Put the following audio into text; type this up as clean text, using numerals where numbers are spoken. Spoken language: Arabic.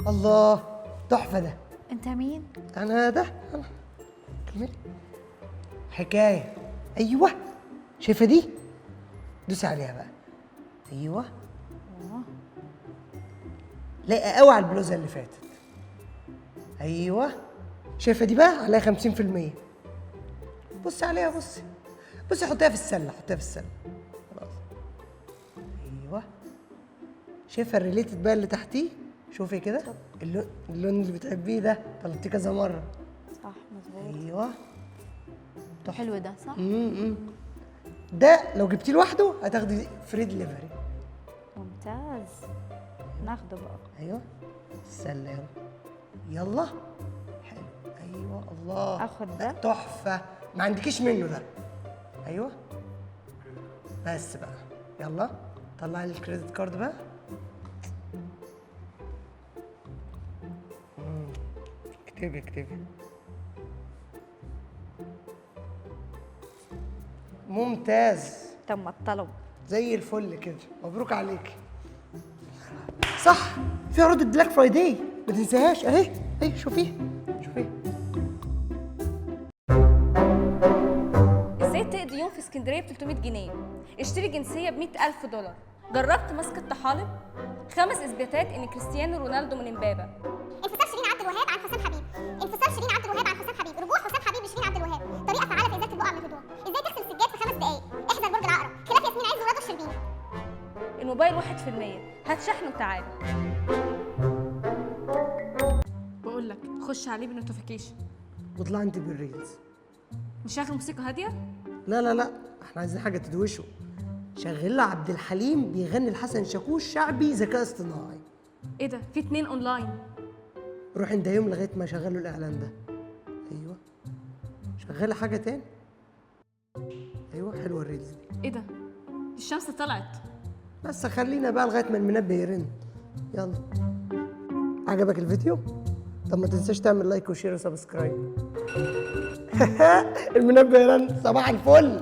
الله، تحفه ده. انت مين؟ انا ده انا. كملي. حكايه. ايوه، شايفه دي؟ دوسي عليها بقى. ايوه. لايقه قوي على البلوزه اللي فاتت. ايوه، شايفه دي بقى عليها 50%. بصي عليها، بصي بصي، حطيها في السله، حطيها في السله. خلاص. ايوه، شايفه الريليتد بقى اللي تحتيه؟ شوفي كده اللون اللي بتحبيه ده، طلبتيه كذا مره. صح، مظبوط. ايوه، تحفه. حلو ده، صح؟ ده لو جبتيه لوحده هتاخدي فري دليفري. ممتاز، ناخده بقى. ايوه، السله يلا. يلا، حلو. ايوه، الله، اخد ده؟ تحفه، ما عندكيش منه ده. ايوه، بس بقى يلا طلعي لي الكريدت كارد بقى. اكتبي اكتبي. ممتاز، تم الطلب. زي الفل كده، مبروك عليكي. صح، في عروض البلاك فرايداي ما تنساهاش اهي. اهي شوفيها شوفيها. ازاي تقضي يوم في اسكندريه ب 300 جنيه؟ اشتري جنسيه ب 100,000 دولار. جربت ماسك الطحالب؟ 5 اثباتات ان كريستيانو رونالدو من امبابه. انفصال شيرين عبد الوهاب عن حسام حبيب، انفصال شيرين عبد الوهاب عن حسام حبيب، رجوع حسام حبيب لشيرين عبد الوهاب، طريقه فعاله في ازاله البقع من الهدوم، ازاي تغسل السجاد في 5 دقائق، احذر برج العقرب، خلاف ياسمين عز ورضا الشربيني. الموبايل 1%، هات شحن وتعالى. بقول لك خش عليه بالنوتيفيكيشن. واطلعي انت بالريلز. نشغل موسيقى هاديه؟ لا لا لا، احنا عايزين حاجه تدوشه. شغل لها عبد الحليم بيغني لحسن شاكوش شعبي ذكاء اصطناعي. ايه ده؟ في 2 اونلاين. روح انت يوم لغايه ما يشغلوا الاعلان ده. ايوه، شغلي حاجه تاني. ايوه، حلوه الريلز دي. ايه ده؟ الشمس طلعت. بس خلينا بقى لغايه ما المنبه يرن. يلا، عجبك الفيديو؟ طب ما تنساش تعمل لايك وشير وسبسكرايب. المنبه يرن. صباح الفل.